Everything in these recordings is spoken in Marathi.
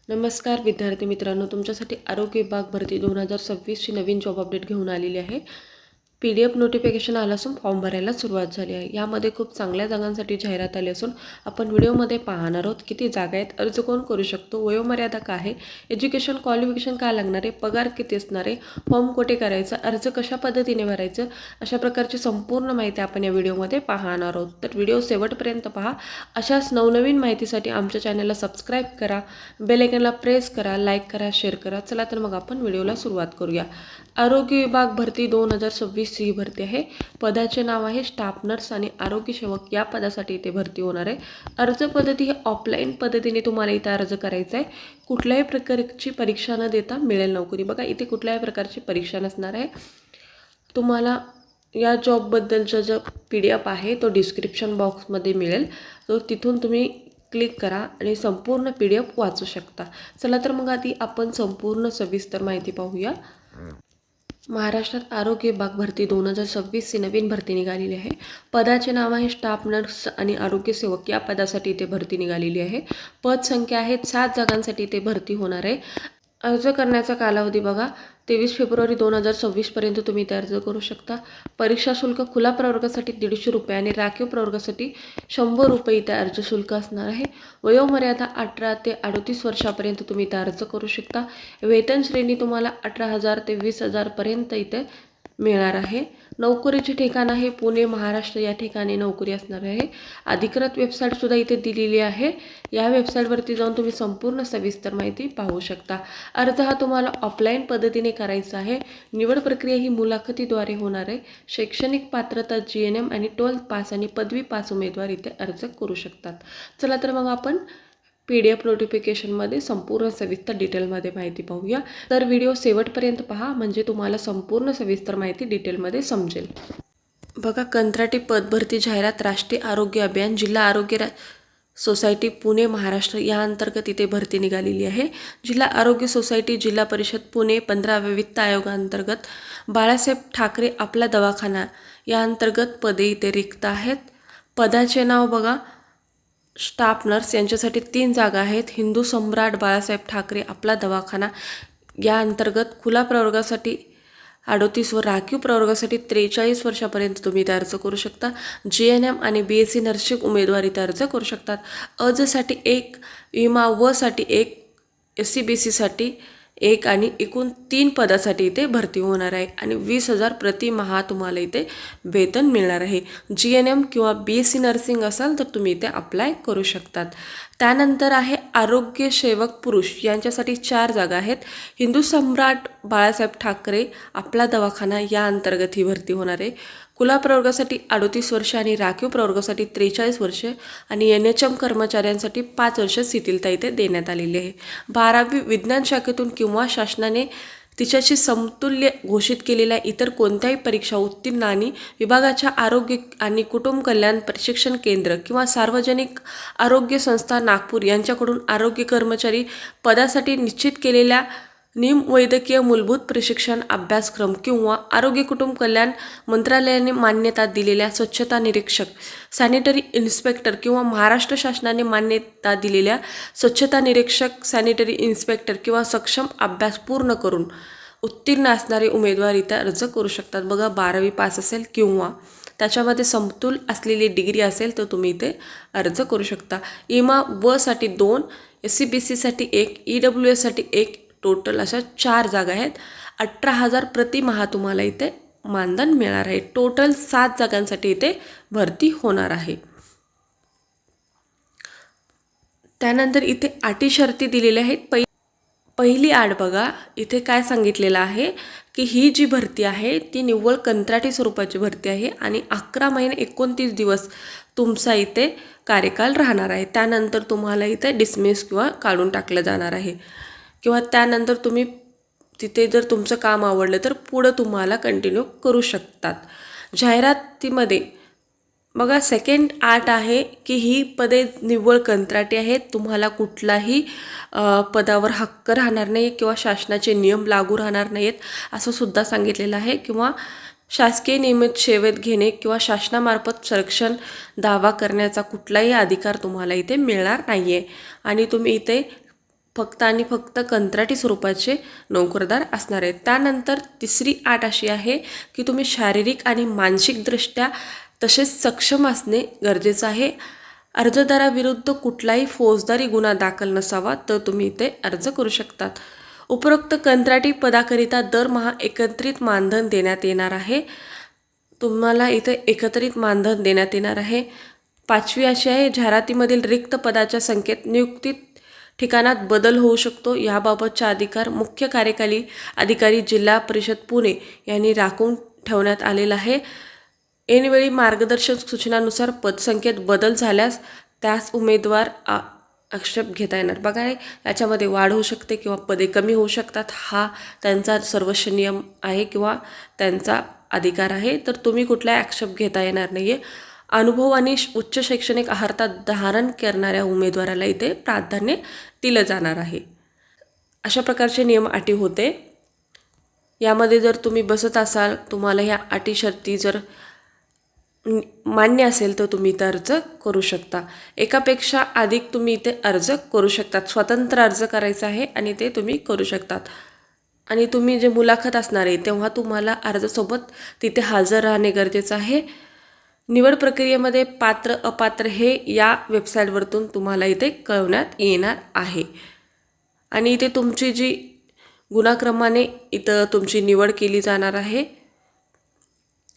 नमस्कार विद्यार्थी मित्रांनो, तुमच्यासाठी आरोग्य विभाग भरती 2026ची नवीन जॉब अपडेट घेऊन आलेली आहे. PDF नोटिफिकेशन आलं असून फॉर्म भरायला सुरुवात झाली आहे. यामध्ये खूप चांगल्या जागांसाठी जाहिरात आली असून आपण व्हिडिओमध्ये पाहणार आहोत किती जागा आहेत, अर्ज कोण करू शकतो, वयोमर्यादा काय आहे, एज्युकेशन क्वालिफिकेशन काय लागणार आहे, पगार किती असणार आहे, फॉर्म कुठे करायचा, अर्ज कशा पद्धतीने भरायचं, अशा प्रकारची संपूर्ण माहिती आपण या व्हिडिओमध्ये पाहणार आहोत. तर व्हिडिओ शेवटपर्यंत पहा. अशाच नवनवीन माहितीसाठी आमच्या चॅनलला सबस्क्राईब करा, बेल आयकॉनला प्रेस करा, लाईक करा, शेअर करा. चला तर मग आपण व्हिडिओला सुरुवात करूया. आरोग्य विभाग भरती 2026 ही भरती आहे. पदाचे नाव आहे स्टाफ नर्स आणि आरोग्य सेवक या पदासाठी इथे भरती होणार आहे. अर्ज पद्धती ही ऑफलाईन पद्धतीने तुम्हाला इथे अर्ज करायचा आहे. कुठल्याही प्रकारची परीक्षा न देता मिळेल नोकरी. बघा, इथे कुठल्याही प्रकारची परीक्षा नसणार आहे. तुम्हाला या जॉबबद्दलचा जो PDF आहे तो डिस्क्रिप्शन बॉक्समध्ये मिळेल. तो तिथून तुम्ही क्लिक करा आणि संपूर्ण PDF वाचू शकता. चला तर मग आधी आपण संपूर्ण सविस्तर माहिती पाहूया. महाराष्ट्रात आरोग्य विभाग भरती 2026 ही नवीन भरती निघालेली आहे. पदाचे नाव आहे स्टाफ नर्स आणि आरोग्य सेवक या पदासाठी इथे भरती निघालेली आहे. पद संख्या आहे 7 जागांसाठी इथे भरती होणार आहे. अर्ज करण्याचा कालावधी बघा, 23 फेब्रुवारी 2026 पर्यंत तुम्ही इथे अर्ज करू शकता. परीक्षा शुल्क खुला प्रवर्गासाठी 150 रुपये आणि राखीव प्रवर्गासाठी 100 रुपये इथे अर्ज शुल्क असणार आहे. वयोमर्यादा 18 ते 38 वर्षापर्यंत तुम्ही इथे अर्ज करू शकता. वेतन श्रेणी तुम्हाला 18,000 ते 20,000 पर्यंत इथे मिळणार आहे. नोकरीचे ठिकाण आहे पुणे, महाराष्ट्र या ठिकाणी नोकरी असणार आहे. अधिकृत वेबसाईटसुद्धा इथे दिलेली आहे. या वेबसाईटवरती जाऊन तुम्ही संपूर्ण सविस्तर माहिती पाहू शकता. अर्ज हा तुम्हाला ऑफलाईन पद्धतीने करायचा आहे. निवड प्रक्रिया ही मुलाखतीद्वारे होणार आहे. शैक्षणिक पात्रता GNM आणि 12th पास आणि पदवी पास उमेदवार इथे अर्ज करू शकतात. चला तर मग आपण PDF नोटिफिकेशनमध्ये संपूर्ण सविस्तर डिटेलमध्ये माहिती पाहूया. तर व्हिडिओ शेवटपर्यंत पहा, म्हणजे तुम्हाला संपूर्ण सविस्तर माहिती डिटेलमध्ये समजेल. बघा, कंत्राटी पदभरती जाहिरात राष्ट्रीय आरोग्य अभियान जिल्हा आरोग्य सोसायटी पुणे महाराष्ट्र या अंतर्गत इथे भरती निघालेली आहे. जिल्हा आरोग्य सोसायटी जिल्हा परिषद पुणे 15व्या वित्त आयोगाअंतर्गत बाळासाहेब ठाकरे आपला दवाखाना या अंतर्गत पदे इथे रिक्त आहेत. पदाचे नाव बघा, स्टाफ नर्स यांच्यासाठी 3 जागा आहेत. हिंदू सम्राट बाळासाहेब ठाकरे आपला दवाखाना या अंतर्गत खुला प्रवर्गासाठी 38 व राखीव प्रवर्गासाठी 43 वर्षापर्यंत तुम्ही इथे अर्ज करू शकता. GNM आणि BSc नर्सिंग उमेदवार इथे अर्ज करू शकतात. अजसाठी 1, विमा व साठी 1, SC BC साठी 1 आणि एकूण 3 पदासाठी इथे भरती होणार आहे आणि 20,000 प्रतिमाह तुम्हाला इथे वेतन मिळणार आहे. GNM किंवा BSc नर्सिंग असाल तर तुम्ही इथे अप्लाय करू शकतात. त्यानंतर आहे आरोग्य सेवक पुरुष यांच्यासाठी 4 जागा आहेत. हिंदू सम्राट बाळासाहेब ठाकरे आपला दवाखाना या अंतर्गत ही भरती होणार आहे. खुला प्रवर्गासाठी 38 वर्ष आणि राखीव प्रवर्गासाठी 43 वर्ष आणि NHM कर्मचाऱ्यांसाठी 5 वर्ष शिथिलता इथे देण्यात आलेली आहे. 12वी विज्ञान शाखेतून किंवा शासनाने तिच्याशी समतुल्य घोषित केलेल्या इतर कोणत्याही परीक्षा उत्तीर्ण आणि विभागाच्या आरोग्य आणि कुटुंब कल्याण प्रशिक्षण केंद्र किंवा सार्वजनिक आरोग्य संस्था नागपूर यांच्याकडून आरोग्य कर्मचारी पदासाठी निश्चित केलेल्या निमवैद्यकीय मूलभूत प्रशिक्षण अभ्यासक्रम किंवा आरोग्य कुटुंब कल्याण मंत्रालयाने मान्यता दिलेल्या स्वच्छता निरीक्षक, सॅनिटरी इन्स्पेक्टर किंवा महाराष्ट्र शासनाने मान्यता दिलेल्या स्वच्छता निरीक्षक, सॅनिटरी इन्स्पेक्टर किंवा सक्षम अभ्यास पूर्ण करून उत्तीर्ण असणारे उमेदवार इथे अर्ज करू शकतात. बघा, 12वी पास असेल किंवा त्याच्यामध्ये समतोल असलेली डिग्री असेल तर तुम्ही इथे अर्ज करू शकता. इमा व साठी 2, SC BC साठी 1, EWS साठी 1, टोटल अशा 4 जागा आहेत. 18,000 प्रतिमाह तुम्हाला इथे मानधन मिळणार आहे. टोटल 7 जागांसाठी इथे भरती होणार आहे. त्यानंतर इथे अटी शर्ती दिलेल्या आहेत. पहिली अट बघा, इथे काय सांगितलेलं आहे की ही जी भरती आहे ती निव्वळ कंत्राटी स्वरूपाची भरती आहे आणि 11 महिने 29 दिवस तुमचा इथे कार्यकाल राहणार आहे. त्यानंतर तुम्हाला इथे डिसमिस किंवा काढून टाकलं जाणार आहे किंवा त्यानंतर तुम्ही तिथे जर तुमचं काम आवडलं तर पुढं तुम्हाला कंटिन्यू करू शकतात. जाहिरातीमध्ये बघा, सेकंड अट आहे की ही पदे निव्वळ कंत्राटी आहेत. तुम्हाला कुठलाही पदावर हक्क राहणार नाही किंवा शासनाचे नियम लागू राहणार नाहीत असं सुद्धा सांगितलेलं आहे. किंवा शासकीय नियमित सेवेत घेणे किंवा शासनामार्फत संरक्षण दावा करण्याचा कुठलाही अधिकार तुम्हाला इथे मिळणार नाही आहे आणि तुम्ही इथे फक्त आणि फक्त कंत्राटी स्वरूपाचे नोकरदार असणार आहेत. त्यानंतर तिसरी अट अशी आहे की तुम्ही शारीरिक आणि मानसिकदृष्ट्या तसेच सक्षम असणे गरजेचं आहे. अर्जदाराविरुद्ध कुठलाही फौजदारी गुन्हा दाखल नसावा तर तुम्ही इथे अर्ज करू शकतात. उपरोक्त कंत्राटी पदाकरिता दरमहा एकत्रित मानधन देण्यात येणार आहे. तुम्हाला इथे एकत्रित मानधन देण्यात येणार आहे. 5वी अशी आहे, जाहिरातीमधील रिक्त पदाच्या संख्येत नियुक्ती ठिकाणात बदल होऊ शकतो. याबाबतचा अधिकार मुख्य कार्यकारी अधिकारी जिल्हा परिषद पुणे यांनी राखून ठेवण्यात आलेला आहे. ऐनवेळी मार्गदर्शक सूचनानुसार पदसंख्येत बदल झाल्यास त्यास उमेदवार आक्षेप घेता येणार. बघा याच्यामध्ये वाढ होऊ शकते किंवा पदे कमी होऊ शकतात. हा त्यांचा सर्वस्व नियम आहे किंवा त्यांचा अधिकार आहे. तर तुम्ही कुठलाही आक्षेप घेता येणार नाही आहे. अनुभव आणि उच्च शैक्षणिक अर्हता धारण करणाऱ्या उमेदवाराला इथे प्राधान्य दिलं जाणार आहे. अशा प्रकारचे नियम अटी होते. यामध्ये जर तुम्ही बसत असाल, तुम्हाला ह्या अटी शर्ती जर मान्य असेल तर तुम्ही इथे अर्ज करू शकता. एकापेक्षा अधिक तुम्ही इथे अर्ज करू शकतात. स्वतंत्र अर्ज करायचा आहे आणि ते तुम्ही करू शकतात. आणि तुम्ही जे मुलाखत असणार आहे तेव्हा तुम्हाला अर्जासोबत तिथे हजर राहणे गरजेचं आहे. निवड प्रक्रियेमध्ये पात्र अपात्र हे या वेबसाईटवरतून तुम्हाला इथे कळवण्यात येणार आहे. आणि इथे तुमची जी गुणाक्रमाने इथं तुमची निवड केली जाणार आहे.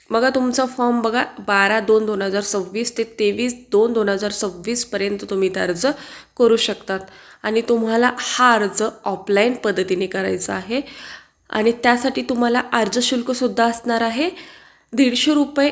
बघा तुमचा फॉर्म बघा 12/2/2026 ते 23/2/2026 पर्यंत तुम्ही इथे अर्ज करू शकतात. आणि तुम्हाला हा अर्ज ऑफलाईन पद्धतीने करायचा आहे. आणि त्यासाठी तुम्हाला अर्ज शुल्कसुद्धा असणार आहे. 150 रुपये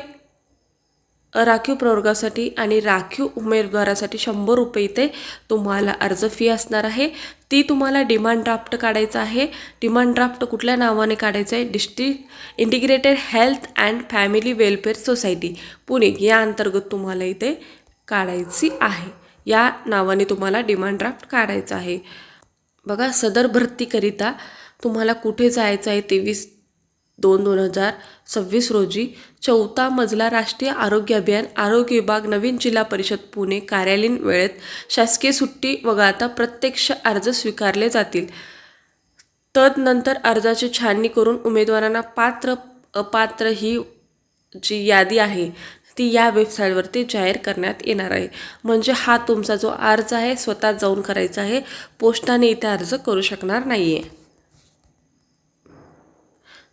राखीव प्रवर्गासाठी आणि राखीव उमेदवारासाठी 100 रुपये इथे तुम्हाला अर्ज फी असणार आहे. ती तुम्हाला डिमांड ड्राफ्ट काढायचा आहे. डिमांड ड्राफ्ट कुठल्या नावाने काढायचं आहे? District integrated health and family welfare society Pune या अंतर्गत तुम्हाला इथे काढायची आहे. या नावाने तुम्हाला डिमांड ड्राफ्ट काढायचा आहे. बघा सदर भरतीकरिता तुम्हाला कुठे जायचं आहे? 23/2/2026 रोजी 4था मजला राष्ट्रीय आरोग्य अभियान आरोग्य विभाग नवीन जिल्हा परिषद पुणे कार्यालयीन वेळेत शासकीय सुट्टी वगळता प्रत्यक्ष अर्ज स्वीकारले जातील. तदनंतर अर्जाची छाननी करून उमेदवारांना पात्र अपात्र ही जी यादी आहे ती या वेबसाईटवरती जाहीर करण्यात येणार आहे. म्हणजे हा तुमचा जो अर्ज आहे स्वतः जाऊन करायचा आहे. पोस्टाने इथे अर्ज करू शकणार नाही आहे.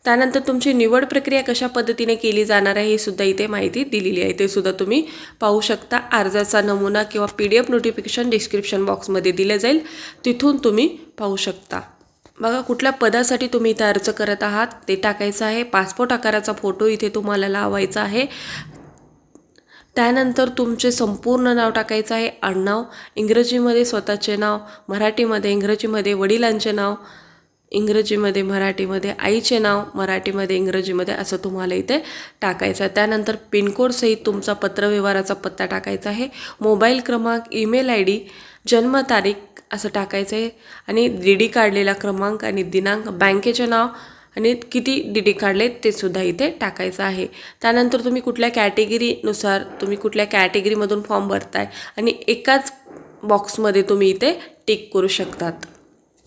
त्यानंतर तुमची निवड प्रक्रिया कशा पद्धतीने केली जाणार आहे हे सुद्धा इथे माहिती दिलेली आहे. ते सुद्धा तुम्ही पाहू शकता. अर्जाचा नमुना किंवा PDF नोटिफिकेशन डिस्क्रिप्शन बॉक्समध्ये दिले जाईल, तिथून तुम्ही पाहू शकता. बघा कुठल्या पदासाठी तुम्ही इथे अर्ज करत आहात ते टाकायचं आहे. पासपोर्ट आकाराचा फोटो इथे तुम्हाला लावायचा आहे. त्यानंतर तुमचे संपूर्ण नाव टाकायचं आहे. आडनाव इंग्रजीमध्ये स्वतःचे नाव, मराठीमध्ये इंग्रजीमध्ये वडिलांचे नाव, इंग्रजीमध्ये मराठीमध्ये आईचे नाव, मराठीमध्ये इंग्रजीमध्ये असं तुम्हाला इथे टाकायचं आहे. त्यानंतर पिनकोड सहित तुमचा पत्रव्यवहाराचा पत्ता टाकायचा आहे. मोबाईल क्रमांक, ईमेल ID, जन्मतारीख असं टाकायचं आहे. आणि DD काढलेला क्रमांक आणि दिनांक, बँकेचे नाव आणि किती DD काढले ते सुद्धा इथे टाकायचं आहे. त्यानंतर तुम्ही कुठल्या कॅटेगरीनुसार तुम्ही कुठल्या कॅटेगरीमधून फॉर्म भरताय आणि एकाच बॉक्समध्ये तुम्ही इथे टिक करू शकतात.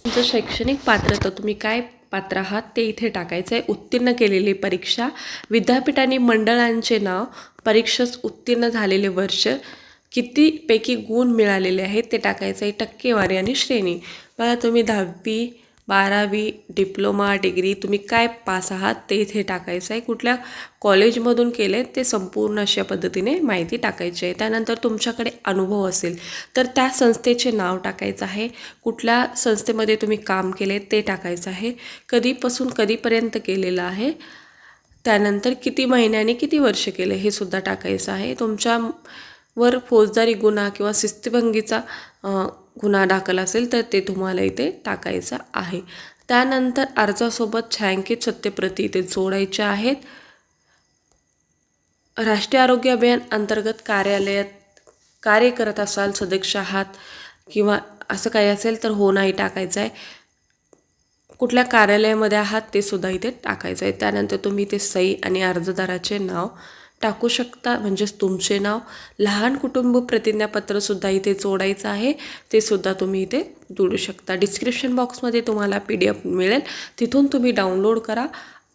तुमचं शैक्षणिक पात्रता तुम्ही काय पात्र आहात ते इथे टाकायचं आहे. उत्तीर्ण केलेली परीक्षा, विद्यापीठ आणि मंडळांचे नाव, परीक्षेस उत्तीर्ण झालेले वर्ष, कितीपैकी गुण मिळालेले आहेत ते टाकायचं आहे. टक्केवारी आणि श्रेणी बघा तुम्ही 10वी 12वी डिप्लोमा डिग्री तुम्ही काय पास आहात ते इथे टाकायचं आहे. कुठल्या कॉलेजमधून केले ते संपूर्ण अशा पद्धतीने माहिती टाकायची आहे. त्यानंतर तुमच्याकडे अनुभव असेल तर त्या संस्थेचे नाव टाकायचं आहे. कुठल्या संस्थेमध्ये तुम्ही काम केले ते टाकायचं आहे. कधीपासून कधीपर्यंत केलेलं आहे. त्यानंतर किती महिन्याने किती वर्ष केले हे सुद्धा टाकायचं आहे. तुमच्यावर फौजदारी गुन्हा किंवा शिस्तभंगीचा गुन्हा दाखल असेल तर ते तुम्हाला इथे टाकायचं आहे. त्यानंतर अर्जासोबत छायांकित सत्यप्रती इथे जोडायच्या आहेत. राष्ट्रीय आरोग्य अभियान अंतर्गत कार्यालयात कार्य करत असाल, सदस्य आहात किंवा असं काही असेल तर हो नाही टाकायचं आहे. कुठल्या कार्यालयामध्ये आहात ते सुद्धा इथे टाकायचं आहे. त्यानंतर तुम्ही इथे सही आणि अर्जदाराचे नाव, टाकू शकता, म्हणजेच तुमचे नाव. लहान कुटुंब प्रतिज्ञापत्रसुद्धा इथे जोडायचं आहे, ते सुद्धा तुम्ही इथे जोडू शकता. डिस्क्रिप्शन बॉक्समध्ये तुम्हाला PDF मिळेल, तिथून तुम्ही डाउनलोड करा.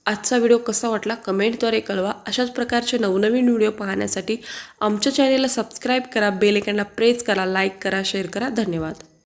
आजचा व्हिडिओ कसा वाटला कमेंटद्वारे कळवा. अशाच प्रकारचे नवनवीन व्हिडिओ पाहण्यासाठी आमच्या चॅनेलला सबस्क्राईब करा, बेल आयकॉनला प्रेस करा, लाईक करा, शेअर करा. धन्यवाद.